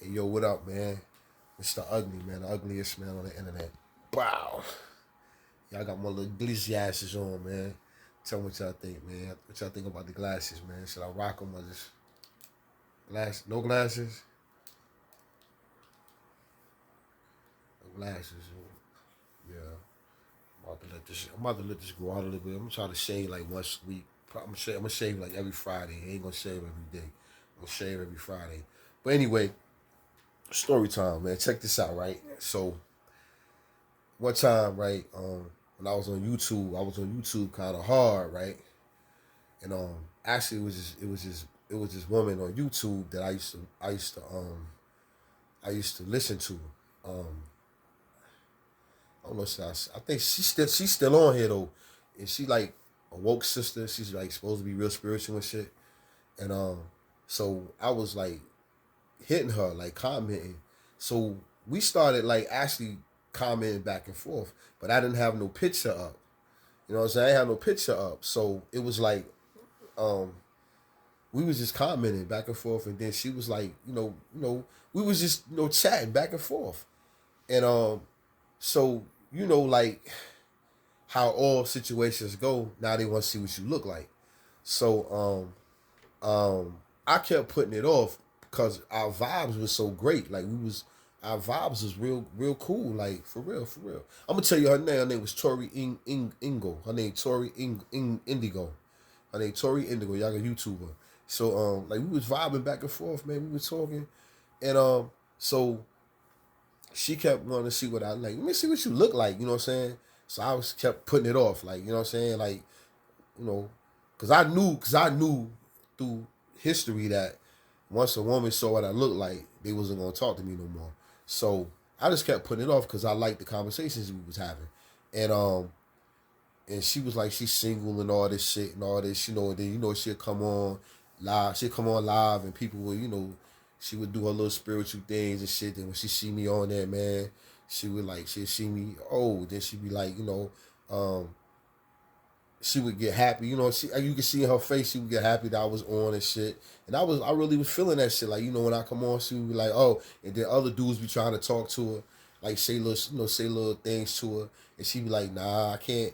Hey, yo, what up, man? It's the ugly, man. The ugliest man on the internet. Wow. Y'all got my little glizzy asses on, man. Tell me what y'all think, man. What y'all think about the glasses, man? Should I rock them or just no glasses? No glasses. Yeah. I'm about to let this go out a little bit. I'm gonna try to shave like once a week. I'm gonna shave like every Friday. I ain't gonna shave every day. I'm gonna shave every Friday. But anyway, story time, man. Check this out, right? So one time, right, when I was on YouTube kind of hard, right, and actually it was this woman on YouTube that I used to listen to. Um, I don't know, I think she's still on here though, and she like a woke sister. She's like supposed to be real spiritual and shit, and so I was like hitting her, like commenting. So we started like actually commenting back and forth, but I didn't have no picture up. You know what I'm saying? I had no picture up. So it was like, um, we was just commenting back and forth, and then she was like, we was just, chatting back and forth. And so, like how all situations go, now they want to see what you look like. So I kept putting it off because our vibes was so great. Like our vibes was real cool. Like for real, for real. I'm gonna tell you her name. Her name was Tori Ingo. Her name Tori Indigo. Her name Tori Indigo. Y'all a YouTuber. So like we was vibing back and forth, man. We was talking, and so she kept wanting to see what I like. Let me see what you look like. You know what I'm saying? So I was kept putting it off. Like you know what I'm saying? Like you know, because I knew through history that once a woman saw what I looked like, they wasn't gonna talk to me no more. So I just kept putting it off because I liked the conversations we was having, and she was like she's single and all this shit and all this, and then she'll come on live, and people would she would do her little spiritual things and shit. Then when she see me on there, man, she'd see me. Oh, then she'd be like, um, she would get happy. You could see in her face she would get happy that I was on and shit. And I really was feeling that shit. Like, when I come on, she would be like, oh, and then other dudes be trying to talk to her, like say little things to her, and she'd be like, nah, I can't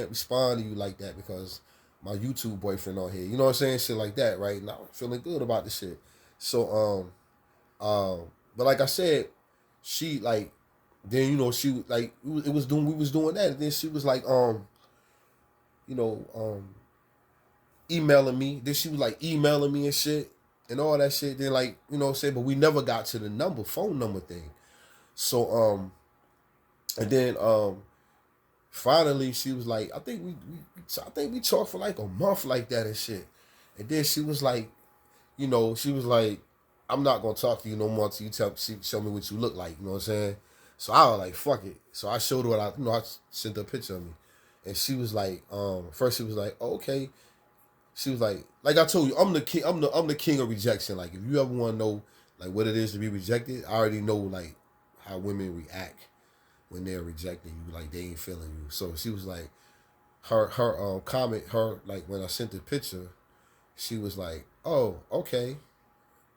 respond to you like that because my YouTube boyfriend on here. You know what I'm saying? Shit like that, right? And I'm feeling good about the shit. So but like I said, she like then she like it was doing we was doing that, and then she was like you know, emailing me. Then she was like emailing me and shit and all that shit. Then like, what I'm saying, but we never got to the phone number thing. So and then finally she was like, I think we talked for like a month like that and shit. And then she was like, she was like, I'm not gonna talk to you no more until show me what you look like. You know what I'm saying? So I was like, fuck it. So I showed her what I sent her a picture of me, and she was like, first she was like, oh, okay. She was like I told you, I'm the king. I'm the king of rejection. Like if you ever want to know like what it is to be rejected, I already know like how women react when they're rejecting you. Like they ain't feeling you. So she was like, her comment, her like when I sent the picture, she was like, oh, okay,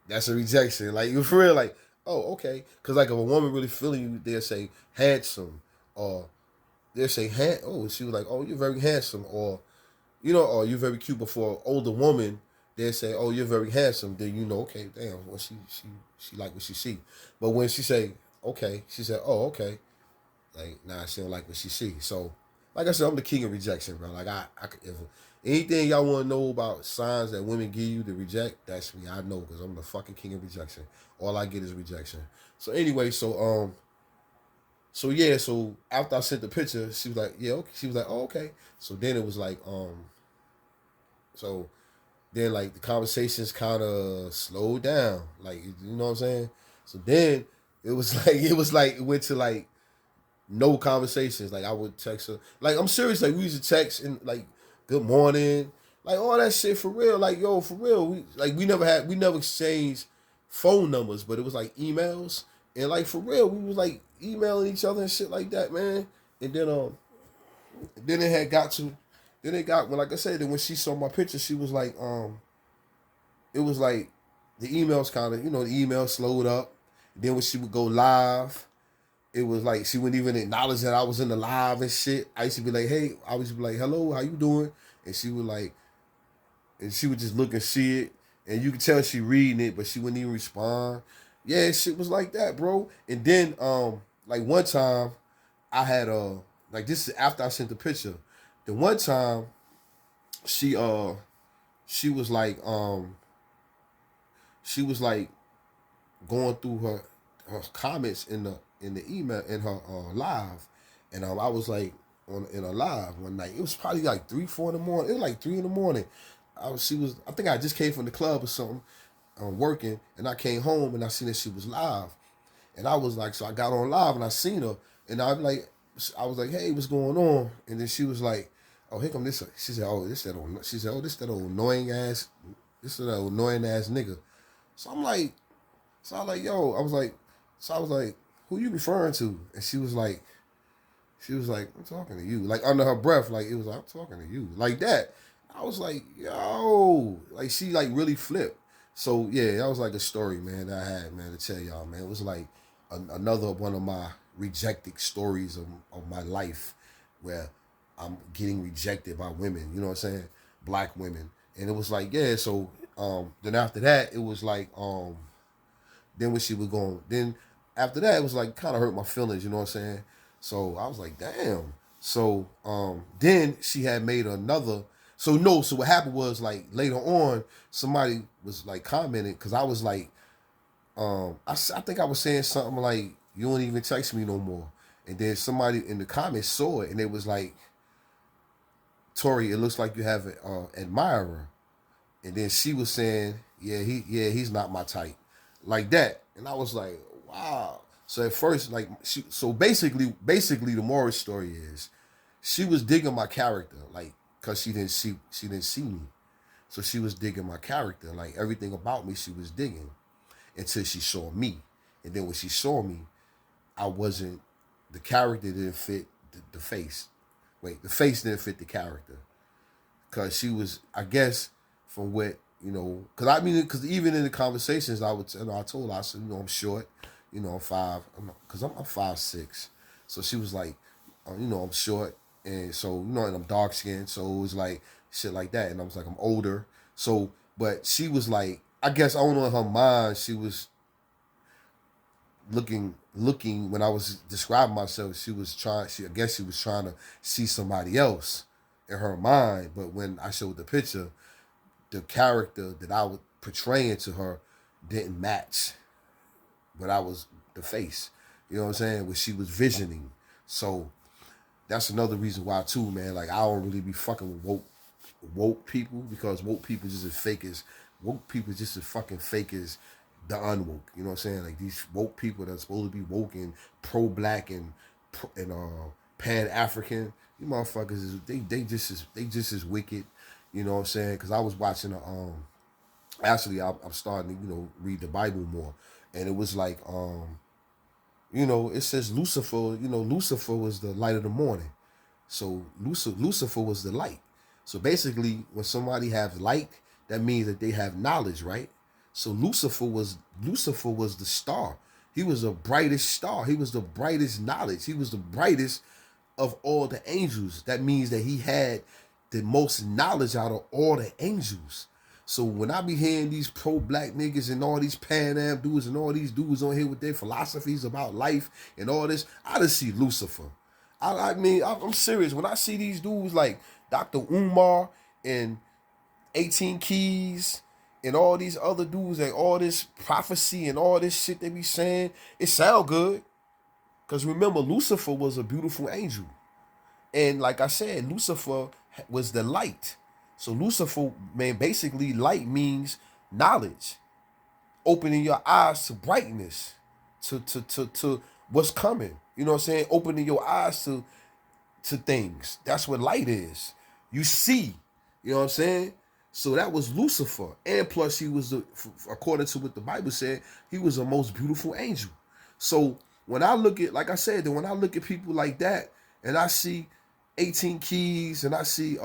that's a rejection. Like you for real, like, oh, okay. Cause like if a woman really feeling you, they'll say handsome, or they'll say oh, she was like, oh, you're very handsome, or or you're very cute. Before an older woman, they'll say, oh, you're very handsome. Then okay, damn, well she like what she see. But when she say okay, she said, oh, okay, like nah, she don't like what she see. So like I said, I'm the king of rejection, bro. Like if anything y'all want to know about signs that women give you to reject, that's me. I know because I'm the fucking king of rejection. All I get is rejection. So anyway, so yeah, so after I sent the picture, she was like, yeah, okay. She was like, oh, okay. So then it was like, so then like the conversations kind of slowed down, like you know what I'm saying. So then it went to like no conversations. Like I would text her. Like I'm serious. Like we used to text and like good morning, like all that shit for real. Like yo, for real. We never exchanged phone numbers, but it was like emails and like for real. We was like emailing each other and shit like that, man. And then it had got to, then it got when like I said, then when she saw my picture, she was like it was like the emails kind of, the email slowed up. Then when she would go live, it was like she wouldn't even acknowledge that I was in the live and shit. I used to be like, hey, I used to be like, hello, how you doing? And she would like, and she would just look and see it, and you could tell she reading it, but she wouldn't even respond. Yeah, shit was like that, bro. And then, like one time, I had like this is after I sent the picture. The one time, she she was like, she was like going through her comments in the email in her live, and I was like in a live one night. It was probably like 3, 4 in the morning. It was like 3 in the morning. I think I just came from the club or something, working, and I came home and I seen that she was live, and I was like, so I got on live and I seen her, and I was like, hey, what's going on? And then she was like, oh, here come this. She said, oh, this that old annoying ass, this is that old annoying ass nigga. So I'm like, so I was like, yo, I was like, who you referring to? And she was like, I'm talking to you. Like under her breath, like it was like, I'm talking to you. Like that. I was like, yo. Like she like really flipped. So yeah, that was like a story, man, that I had, man, to tell y'all, man. It was like another one of my rejected stories of my life where I'm getting rejected by women, you know what I'm saying? Black women. And it was like, yeah, so then after that, it was like, then when she was going, then after that, it was like kind of hurt my feelings, you know what I'm saying? So I was like, damn. So then she had made another. So no, so what happened was like later on, somebody was like commenting because I was like, I think I was saying something like, you don't even text me no more. And then somebody in the comments saw it and it was like, Tori, it looks like you have an admirer. And then she was saying, he's not my type, like that. And I was like, wow. So at first, like so basically, the moral story is, she was digging my character, like, cause she didn't see me, so she was digging my character, like everything about me, she was digging, until she saw me, and then when she saw me, I wasn't, the character didn't fit the face. Wait, the face didn't fit the character because she was, I guess, from what because I mean, because even in the conversations, I would, I told her, I said, I'm short, I'm five, because I'm 5'6", so she was like, I'm short, and so and I'm dark skinned, so it was like shit like that, and I was like, I'm older, so, but she was like, I guess I don't know, in her mind, she was looking when I was describing myself, I guess she was trying to see somebody else in her mind, but when I showed the picture, the character that I was portraying to her didn't match what I was, the face. You know what I'm saying? What she was visioning. So that's another reason why too, man. Like I don't really be fucking with woke people, because woke people just as fake as woke people just as fucking fake as the unwoke. You know what I'm saying? Like these woke people that's supposed to be woke and pro black and pan African, you motherfuckers is they just as wicked. You know what I'm saying? Because I was watching actually I'm starting to read the Bible more, and it was like it says Lucifer. Lucifer was the light of the morning, so Lucifer was the light. So basically, when somebody has light, that means that they have knowledge, right? So Lucifer was the star. He was the brightest star. He was the brightest knowledge. He was the brightest of all the angels. That means that he had the most knowledge out of all the angels. So when I be hearing these pro-black niggas and all these Pan Am dudes and all these dudes on here with their philosophies about life and all this, I just see Lucifer. I mean, I'm serious. When I see these dudes like Dr. Umar and 18 Keys and all these other dudes, like all this prophecy and all this shit they be saying, it sound good. Because remember, Lucifer was a beautiful angel. And like I said, Lucifer was the light. So Lucifer, man, basically light means knowledge. Opening your eyes to brightness, to what's coming. You know what I'm saying? Opening your eyes to things. That's what light is. You see. You know what I'm saying? So that was Lucifer. And plus he was, according to what the Bible said, he was the most beautiful angel. So when I look at, like I said, when I look at people like that, and I see 18 Keys, and I see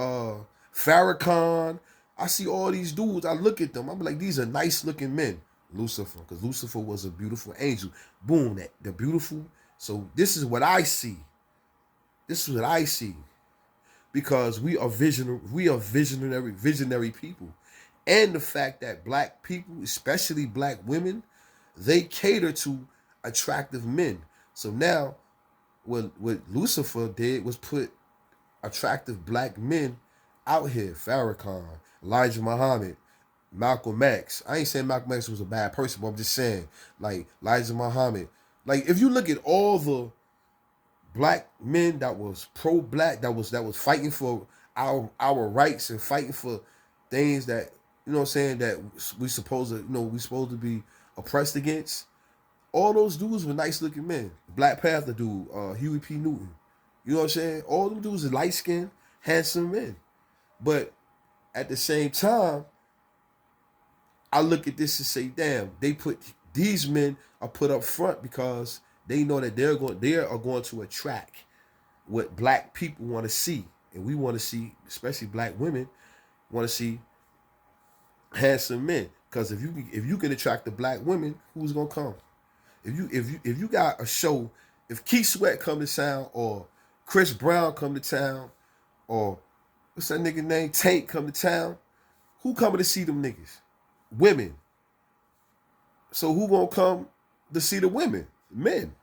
Farrakhan, I see all these dudes. I look at them. I'm like, these are nice looking men. Lucifer, because Lucifer was a beautiful angel. Boom, that the beautiful. So this is what I see. This is what I see. Because we are visionary people. And the fact that black people, especially black women, they cater to attractive men. So now what Lucifer did was put attractive black men out here. Farrakhan, Elijah Muhammad, Malcolm X. I ain't saying Malcolm X was a bad person, but I'm just saying, like Elijah Muhammad. Like if you look at all the black men that was pro-black, that was fighting for our rights and fighting for things that what I'm saying, that we supposed to be oppressed against. All those dudes were nice looking men. Black Panther dude, Huey P. Newton. You know what I'm saying? All them dudes are light skinned, handsome men. But at the same time, I look at this and say, damn, these men are put up front because they know that they are going to attract what black people want to see. And we want to see, especially black women, want to see handsome men. Because if you can attract the black women, who's gonna come? If you got a show, if Keith Sweat come to town, or Chris Brown come to town, or what's that nigga name, Tank come to town, who coming to see them niggas? Women. So who gonna come to see the women? Men.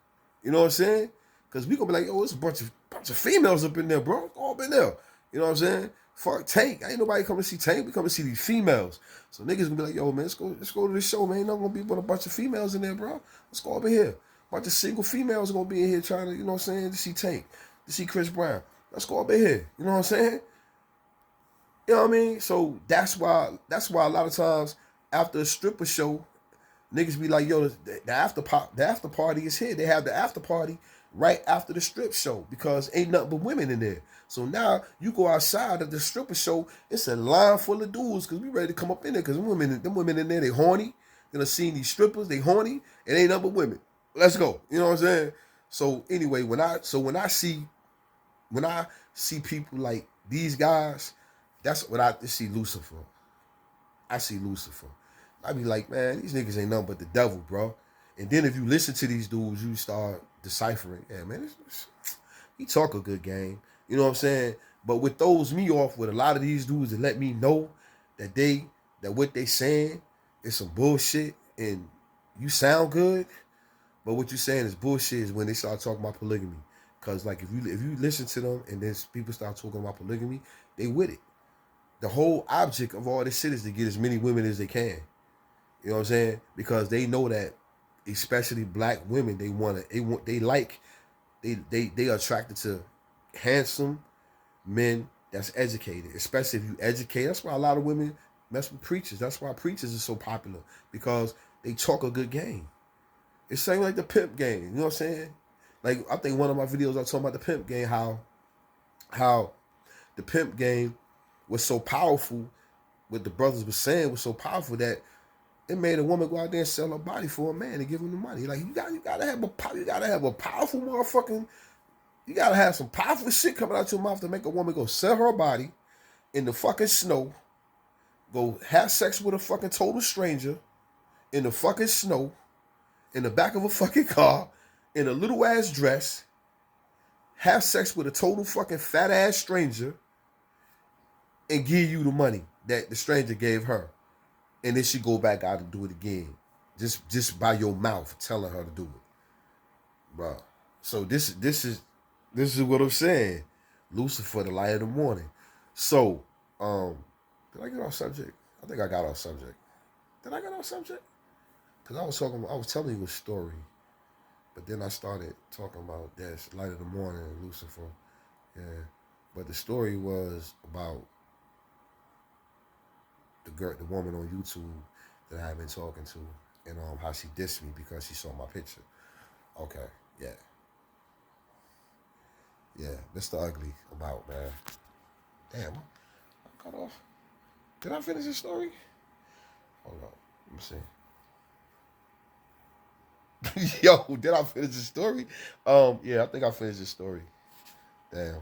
You know what I'm saying? Because we gonna be like, oh, it's a bunch of females up in there, bro. All up in there. You know what I'm saying? Fuck Tank. Ain't nobody coming to see Tank. We come to see these females. So niggas gonna be like, yo, man, let's go to this show, man. Ain't not gonna be but a bunch of females in there, bro. Let's go over here. A bunch of single females gonna be in here trying to, you know what I'm saying, to see Tank, to see Chris Brown. Let's go over here. You know what I'm saying? You know what I mean? So that's why a lot of times after a stripper show, niggas be like, yo, the after party is here. They have the after party right after the strip show because ain't nothing but women in there. So now you go outside of the stripper show, it's a line full of dudes because we ready to come up in there because them women in there, they horny. You know, seeing these strippers, they horny, and ain't nothing but women. Let's go. You know what I'm saying? So anyway, when I see people like these guys, that's what I see Lucifer. I see Lucifer. I be like, man, these niggas ain't nothing but the devil, bro. And then if you listen to these dudes, you start deciphering. Yeah, man, he talk a good game. You know what I'm saying? But what throws me off with a lot of these dudes that let me know that what they saying is some bullshit and you sound good, but what you saying is bullshit is when they start talking about polygamy. Cause like if you listen to them and then people start talking about polygamy, they with it. The whole object of all this shit is to get as many women as they can. You know what I'm saying? Because they know that, especially black women, they are attracted to handsome men that's educated. Especially if you educate. That's why a lot of women mess with preachers. That's why preachers are so popular because they talk a good game. It's same like the pimp game. You know what I'm saying? Like I think one of my videos I was talking about the pimp game, how the pimp game was so powerful. What the brothers were saying was so powerful that it made a woman go out there and sell her body for a man and give him the money. Like you gotta have a powerful motherfucking, you gotta have some powerful shit coming out your mouth to make a woman go sell her body in the fucking snow, go have sex with a fucking total stranger in the fucking snow, in the back of a fucking car, in a little ass dress, have sex with a total fucking fat ass stranger, and give you the money that the stranger gave her. And then she go back out and do it again. Just by your mouth telling her to do it. Bro. So this is what I'm saying. Lucifer, the light of the morning. So, did I get off subject? I think I got off subject. Did I get off subject? Because I was telling you a story. But then I started talking about this light of the morning, Lucifer. Yeah. But the story was about the woman on YouTube that I have been talking to, and how she dissed me because she saw my picture. Okay, yeah, Mr. Ugly about, man. Damn, I cut off. Did I finish the story? Hold on, let me see. Yo, did I finish the story? Yeah, I think I finished the story. Damn.